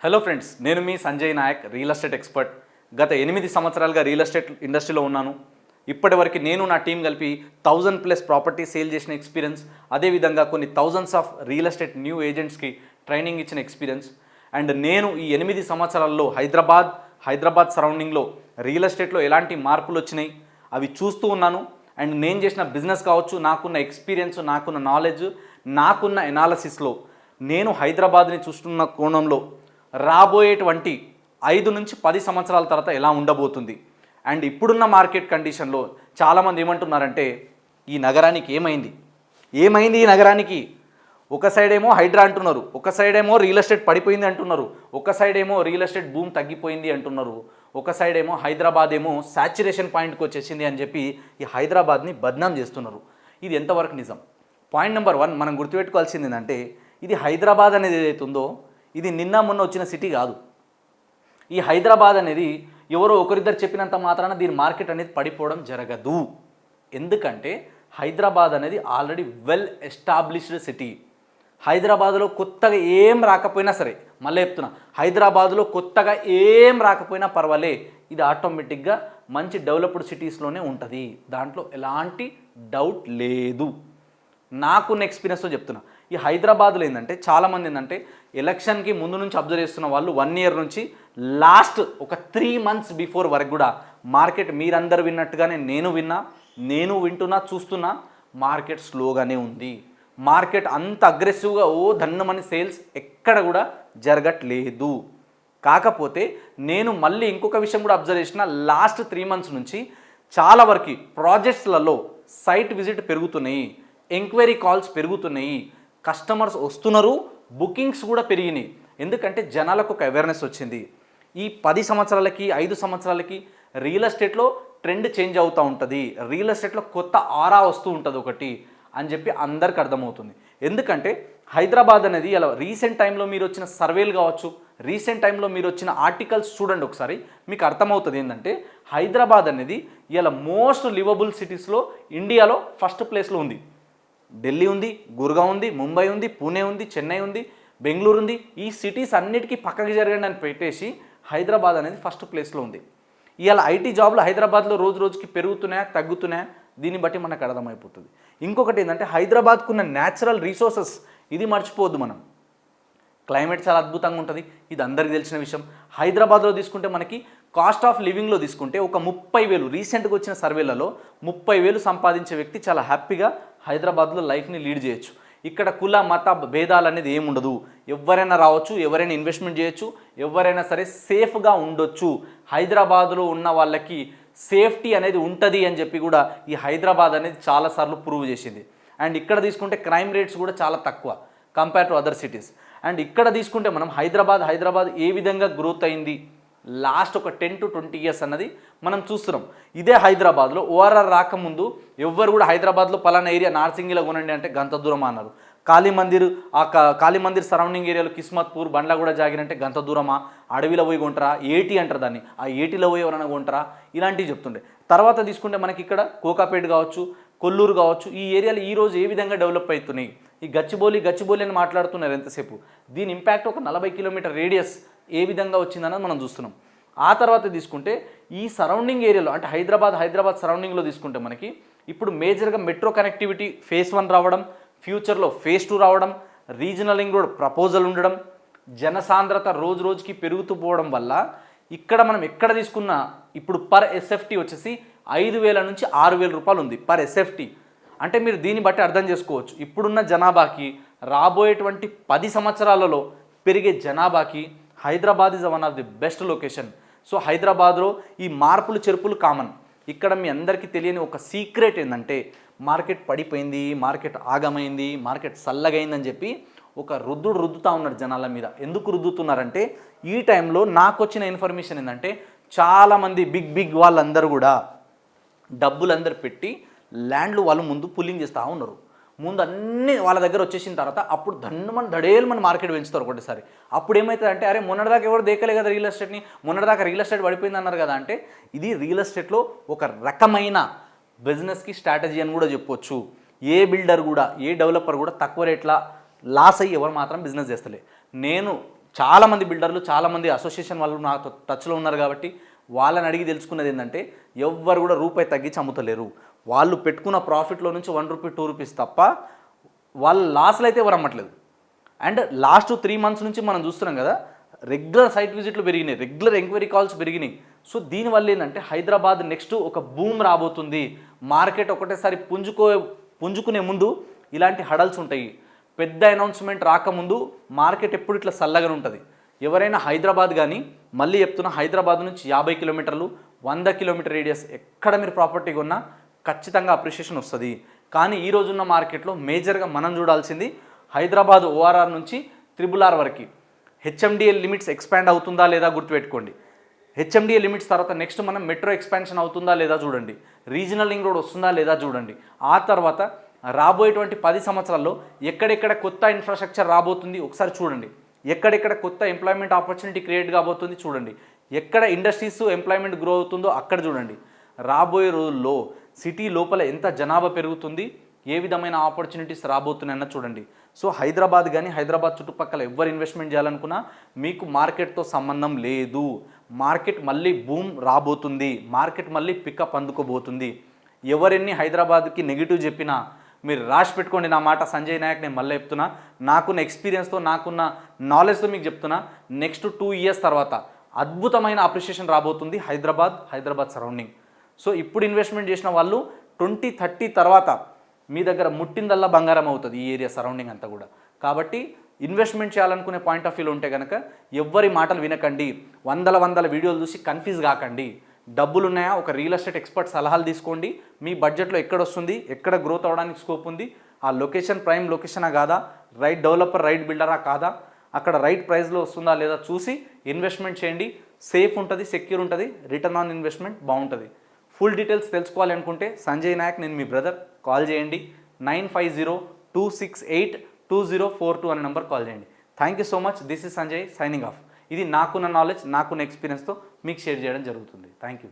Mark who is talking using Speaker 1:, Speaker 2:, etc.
Speaker 1: Hello friends, నేను మీ Sanjay Nayak, real estate expert. గత 8 సంవత్సరాలుగా రియల్ ఎస్టేట్ ఇండస్ట్రీలో ఉన్నాను. ఇప్పటివరకు నేను నా టీం కలిపి 1000+ ప్రాపర్టీ సేల్ చేసిన ఎక్స్పీరియన్స్, అదేవిధంగా కొన్ని thousands of real estate new ఏజెంట్స్కి ట్రైనింగ్ ఇచ్చిన ఎక్స్పీరియన్స్. అండ్ నేను ఈ 8 సంవత్సరాల్లో హైదరాబాద్ సరౌండింగ్లో రియల్ ఎస్టేట్లో ఎలాంటి మార్పులు వచ్చినాయి అవి చూస్తూ ఉన్నాను. అండ్ నేను చేసిన బిజినెస్ కావచ్చు, నాకున్న ఎక్స్పీరియన్స్, నాకున్న నాలెడ్జ్, నాకున్న ఎనాలసిస్లో నేను హైదరాబాద్ని చూస్తున్న కోణంలో రాబోయేటువంటి 5 నుంచి 10 సంవత్సరాల తర్వాత ఎలా ఉండబోతుంది. అండ్ ఇప్పుడున్న మార్కెట్ కండిషన్లో చాలామంది ఏమంటున్నారంటే, ఈ నగరానికి ఏమైంది ఈ నగరానికి? ఒక సైడ్ ఏమో హైడ్రా అంటున్నారు, ఒక సైడ్ ఏమో రియల్ ఎస్టేట్ పడిపోయింది అంటున్నారు, ఒక సైడ్ ఏమో రియల్ ఎస్టేట్ భూమి తగ్గిపోయింది అంటున్నారు, ఒక సైడ్ ఏమో హైదరాబాద్ ఏమో సాచ్యురేషన్ పాయింట్కి వచ్చేసింది అని చెప్పి ఈ హైదరాబాద్ని బద్నాం చేస్తున్నారు. ఇది ఎంతవరకు నిజం? పాయింట్ నెంబర్ 1 మనం గుర్తుపెట్టుకోవాల్సింది ఏంటంటే, ఇది హైదరాబాద్ అనేది ఏదైతుందో ఇది నిన్న మొన్న వచ్చిన సిటీ కాదు. ఈ హైదరాబాద్ అనేది ఎవరో ఒకరిద్దరు చెప్పినంత మాత్రాన దీని మార్కెట్ అనేది పడిపోవడం జరగదు. ఎందుకంటే హైదరాబాద్ అనేది ఆల్రెడీ వెల్ ఎస్టాబ్లిష్డ్ సిటీ. హైదరాబాద్లో కొత్తగా ఏం రాకపోయినా సరే, మళ్ళీ చెప్తున్నా, హైదరాబాద్లో కొత్తగా ఏం రాకపోయినా పర్వాలే, ఇది ఆటోమేటిక్గా మంచి డెవలప్డ్ సిటీస్లోనే ఉంటుంది. దాంట్లో ఎలాంటి డౌట్ లేదు. నాకున్న ఎక్స్పీరియన్స్తో చెప్తున్నా. ఈ హైదరాబాద్లో ఏంటంటే చాలామంది ఏంటంటే ఎలక్షన్కి ముందు నుంచి అబ్జర్వ్ చేస్తున్న వాళ్ళు 1 ఇయర్ నుంచి లాస్ట్ ఒక 3 మంత్స్ బిఫోర్ వరకు కూడా మార్కెట్ మీరందరూ విన్నట్టుగానే నేను వింటున్నా, చూస్తున్నా, మార్కెట్ స్లోగానే ఉంది. మార్కెట్ అంత అగ్రెసివ్గా దన్నమని సేల్స్ ఎక్కడ కూడా జరగట్లేదు. కాకపోతే నేను మళ్ళీ ఇంకొక విషయం కూడా అబ్జర్వ్ చేసిన, లాస్ట్ 3 మంత్స్ నుంచి చాలా వరకు ప్రాజెక్ట్స్లలో సైట్ విజిట్ పెరుగుతున్నాయి, ఎంక్వైరీ కాల్స్ పెరుగుతున్నాయి, కస్టమర్స్ వస్తున్నారు, బుకింగ్స్ కూడా పెరిగినాయి. ఎందుకంటే జనాలకు ఒక అవేర్నెస్ వచ్చింది. ఈ 10 సంవత్సరాలకి 5 సంవత్సరాలకి రియల్ ఎస్టేట్లో ట్రెండ్ చేంజ్ అవుతూ ఉంటుంది, రియల్ ఎస్టేట్లో కొత్త ఆరా వస్తూ ఉంటుంది ఒకటి అని చెప్పి అందరికి అర్థమవుతుంది. ఎందుకంటే హైదరాబాద్ అనేది ఇలా రీసెంట్ టైంలో మీరు వచ్చిన సర్వేలు కావచ్చు, రీసెంట్ టైంలో మీరు వచ్చిన ఆర్టికల్స్ చూడండి ఒకసారి, మీకు అర్థమవుతుంది ఏంటంటే హైదరాబాద్ అనేది ఇలా మోస్ట్ లివబుల్ సిటీస్లో ఇండియాలో ఫస్ట్ ప్లేస్లో ఉంది. ఢిల్లీ ఉంది, గుర్గావ్ ఉంది, ముంబై ఉంది, పూణే ఉంది, చెన్నై ఉంది, బెంగళూరు ఉంది. ఈ సిటీస్ అన్నిటికీ పక్కకి జరగండి అని పెట్టేసి హైదరాబాద్ అనేది ఫస్ట్ ప్లేస్లో ఉంది. ఇవాళ ఐటీ జాబ్లు హైదరాబాద్లో రోజు రోజుకి పెరుగుతున్నాయా తగ్గుతున్నాయా, దీన్ని బట్టి మనకు అర్థమైపోతుంది. ఇంకొకటి ఏంటంటే హైదరాబాద్కున్న న్యాచురల్ రీసోర్సెస్, ఇది మర్చిపోవద్దు మనం. క్లైమేట్ చాలా అద్భుతంగా ఉంటుంది, ఇది అందరికీ తెలిసిన విషయం. హైదరాబాద్లో తీసుకుంటే మనకి కాస్ట్ ఆఫ్ లివింగ్లో తీసుకుంటే ఒక 30,000 రీసెంట్గా వచ్చిన సర్వేలలో 30,000 సంపాదించే వ్యక్తి చాలా హ్యాపీగా హైదరాబాద్లో లైఫ్ని లీడ్ చేయొచ్చు. ఇక్కడ కుల మత భేదాలు అనేది ఏముండదు, ఎవరైనా రావచ్చు, ఎవరైనా ఇన్వెస్ట్మెంట్ చేయొచ్చు, ఎవరైనా సరే సేఫ్గా ఉండొచ్చు. హైదరాబాద్లో ఉన్న వాళ్ళకి సేఫ్టీ అనేది ఉంటుంది అని చెప్పి కూడా ఈ హైదరాబాద్ అనేది చాలాసార్లు ప్రూవ్ చేసింది. అండ్ ఇక్కడ తీసుకుంటే క్రైమ్ రేట్స్ కూడా చాలా తక్కువ compare to other cities. And ఇక్కడ తీసుకుంటే మనం హైదరాబాద్ ఏ విధంగా గ్రోత్ అయింది లాస్ట్ ఒక 10 to 20 ఇయర్స్ అన్నది మనం చూస్తున్నాం. ఇదే హైదరాబాద్లో ఓఆర్ఆర్ రాకముందు ఎవ్వరు కూడా హైదరాబాద్లో పలానా ఏరియా నార్సింగిలో కొనండి అంటే గంత దూరం అన్నారు. కాళీమందిర్ సరౌండింగ్ ఏరియాలో కిస్మత్పూర్, బండ్లగూడ జాగిరంటే గంత దూరమా, అడవిలో పోయి కొంటారా, ఏటీ అంటారు దాన్ని, ఆ ఏటీలో పోయి ఎవరైనా కొంటారా, ఇలాంటివి చెప్తుండే. తర్వాత తీసుకుంటే మనకి ఇక్కడ కోకాపేట కావచ్చు, కొల్లూరు కావచ్చు, ఈ ఏరియాలు ఈరోజు ఏ విధంగా డెవలప్ అవుతున్నాయి. ఈ గచ్చిబౌలి అని మాట్లాడుతున్నారు ఎంతసేపు, దీని ఇంపాక్ట్ ఒక 40 కిలోమీటర్ రేడియస్ ఏ విధంగా వచ్చిందన్నది మనం చూస్తున్నాం. ఆ తర్వాత తీసుకుంటే ఈ సరౌండింగ్ ఏరియాలో అంటే హైదరాబాద్ సరౌండింగ్లో తీసుకుంటే మనకి ఇప్పుడు మేజర్గా మెట్రో కనెక్టివిటీ phase 1 రావడం, ఫ్యూచర్లో phase 2 రావడం, రీజనల్ రింగ్ రోడ్ ప్రపోజల్ ఉండడం, జనసాంద్రత రోజు రోజుకి పెరుగుతూ పోవడం వల్ల ఇక్కడ మనం ఎక్కడ తీసుకున్నా ఇప్పుడు పర్ ఎస్ఎఫ్టీ వచ్చేసి 5,000 నుంచి 6,000 రూపాయలు ఉంది పర్ ఎస్ఎఫ్టీ. అంటే మీరు దీన్ని బట్టి అర్థం చేసుకోవచ్చు, ఇప్పుడున్న జనాభాకి రాబోయేటువంటి 10 సంవత్సరాలలో పెరిగే జనాభాకి Hyderabad is one of the best location. So హైదరాబాద్లో ఈ మార్పులు చెరుపులు కామన్. ఇక్కడ మీ అందరికీ తెలియని ఒక సీక్రెట్ ఏంటంటే, మార్కెట్ పడిపోయింది, మార్కెట్ ఆగమైంది, మార్కెట్ చల్లగైందని చెప్పి ఒక రుద్దుతా ఉన్నాడు జనాల మీద. ఎందుకు రుద్దుతున్నారంటే, ఈ టైంలో నాకు వచ్చిన ఇన్ఫర్మేషన్ ఏంటంటే చాలామంది బిగ్ వాళ్ళందరూ కూడా డబ్బులందరూ పెట్టి ల్యాండ్లు వాళ్ళు ముందు పుల్లింగ్ చేస్తూ ఉన్నారు. ముందు అన్నీ వాళ్ళ దగ్గర వచ్చేసిన తర్వాత అప్పుడు దడేలు మన మార్కెట్ పెంచుతారు ఒకటేసారి. అప్పుడు ఏమవుతుంది అంటే, అరే మొన్నటిదాకా ఎవరు దేకలే కదా రియల్ ఎస్టేట్ని, మొన్నటిదాకా రియల్ ఎస్టేట్ పడిపోయింది అన్నారు కదా అంటే, ఇది రియల్ ఎస్టేట్లో ఒక రకమైన బిజినెస్కి స్ట్రాటజీ అని కూడా చెప్పొచ్చు. ఏ బిల్డర్ కూడా, ఏ డెవలపర్ కూడా తక్కువ రేట్ల లాస్ అయ్యి ఎవరు మాత్రం బిజినెస్ చేస్తలే. నేను చాలామంది బిల్డర్లు, చాలామంది అసోసియేషన్ వాళ్ళు నాతో టచ్లో ఉన్నారు కాబట్టి వాళ్ళని అడిగి తెలుసుకున్నది ఏంటంటే ఎవ్వరు కూడా రూపాయి తగ్గించి అమ్ముతలేరు. వాళ్ళు పెట్టుకున్న ప్రాఫిట్లో నుంచి 1 రూపీ 2 రూపీస్ తప్ప వాళ్ళ లాస్లు అయితే ఎవరు అమ్మట్లేదు. అండ్ లాస్ట్ 3 మంత్స్ నుంచి మనం చూస్తున్నాం కదా, రెగ్యులర్ సైట్ విజిట్లు పెరిగినాయి, రెగ్యులర్ ఎంక్వైరీ కాల్స్ పెరిగినాయి. సో దీనివల్ల ఏంటంటే హైదరాబాద్ నెక్స్ట్ ఒక బూమ్ రాబోతుంది. మార్కెట్ ఒకటేసారి పుంజుకునే ముందు ఇలాంటి హడల్స్ ఉంటాయి. పెద్ద అనౌన్స్మెంట్ రాకముందు మార్కెట్ ఎప్పుడు ఇట్లా చల్లగానే ఉంటుంది. ఎవరైనా హైదరాబాద్ కానీ, మళ్ళీ చెప్తున్నా, హైదరాబాద్ నుంచి 50 కిలోమీటర్లు 100 కిలోమీటర్ రేడియస్ ఎక్కడ మీరు ప్రాపర్టీ కొన్నా ఖచ్చితంగా అప్రిషియేషన్ వస్తుంది. కానీ ఈ రోజున్న మార్కెట్లో మేజర్గా మనం చూడాల్సింది హైదరాబాద్ ఓఆర్ఆర్ నుంచి RRR వరకు హెచ్ఎండిఎల్ లిమిట్స్ ఎక్స్పాండ్ అవుతుందా లేదా గుర్తుపెట్టుకోండి. హెచ్ఎండిఎల్ లిమిట్స్ తర్వాత నెక్స్ట్ మనం మెట్రో ఎక్స్పాన్షన్ అవుతుందా లేదా చూడండి, రీజనల్ లింక్ రోడ్ వస్తుందా లేదా చూడండి. ఆ తర్వాత రాబోయేటువంటి 10 సంవత్సరాల్లో ఎక్కడెక్కడ కొత్త ఇన్ఫ్రాస్ట్రక్చర్ రాబోతుంది ఒకసారి చూడండి. ఎక్కడెక్కడ కొత్త ఎంప్లాయ్మెంట్ ఆపర్చునిటీ క్రియేట్ కాబోతుంది చూడండి. ఎక్కడ ఇండస్ట్రీస్ ఎంప్లాయ్మెంట్ గ్రో అవుతుందో అక్కడ చూడండి. రాబోయే రోజుల్లో సిటీ లోపల ఎంత జనాభా పెరుగుతుంది, ఏ విధమైన ఆపర్చునిటీస్ రాబోతున్నాయన్న చూడండి. సో హైదరాబాద్ కానీ, హైదరాబాద్ చుట్టుపక్కల ఎవరు ఇన్వెస్ట్మెంట్ చేయాలనుకున్నా మీకు మార్కెట్తో సంబంధం లేదు. మార్కెట్ మళ్ళీ బూమ్ రాబోతుంది, మార్కెట్ మళ్ళీ పికప్ అందుకోబోతుంది. ఎవరెన్ని హైదరాబాద్కి నెగిటివ్ చెప్పినా మీరు రాసి పెట్టుకోండి నా మాట. సంజయ్ నాయక్ నేను మళ్ళీ చెప్తున్నా, నాకున్న ఎక్స్పీరియన్స్తో, నాకున్న నాలెడ్జ్తో మీకు చెప్తున్నా, నెక్స్ట్ 2 ఇయర్స్ తర్వాత అద్భుతమైన అప్రిషియేషన్ రాబోతుంది హైదరాబాద్ సరౌండింగ్. సో ఇప్పుడు ఇన్వెస్ట్మెంట్ చేసిన వాళ్ళు 2030 తర్వాత మీ దగ్గర ముట్టిందల్లా బంగారం అవుతుంది ఈ ఏరియా సరౌండింగ్ అంతా కూడా. కాబట్టి ఇన్వెస్ట్మెంట్ చేయాలనుకునే పాయింట్ ఆఫ్ వ్యూలో ఉంటే కనుక ఎవ్వరి మాటలు వినకండి, వందల వీడియోలు చూసి కన్ఫ్యూజ్ కాకండి. డబ్బులు ఉన్నాయా, ఒక రియల్ ఎస్టేట్ ఎక్స్పర్ట్ సలహాలు తీసుకోండి. మీ బడ్జెట్లో ఎక్కడ వస్తుంది, ఎక్కడ గ్రోత్ అవ్వడానికి స్కోప్ ఉంది, ఆ లొకేషన్ ప్రైమ్ లొకేషనా కాదా, రైట్ డెవలపర్ రైట్ బిల్డరా కాదా, అక్కడ రైట్ ప్రైస్లో వస్తుందా లేదా చూసి ఇన్వెస్ట్మెంట్ చేయండి. సేఫ్ ఉంటుంది, సెక్యూర్ ఉంటుంది, రిటర్న్ ఆన్ ఇన్వెస్ట్మెంట్ బాగుంటుంది. ఫుల్ డీటెయిల్స్ తెలుసుకోవాలి అనుకుంటే సంజయ్ నాయక్, నేను మీ బ్రదర్, కాల్ చేయండి. 9502682042 అనే నెంబర్ కాల్ చేయండి. Thank you so much. This is Sanjay signing off. ఇది నాకున్న నాలెడ్జ్, నాకున్న ఎక్స్పీరియన్స్తో మీకు షేర్ చేయడం జరుగుతుంది. Thank you.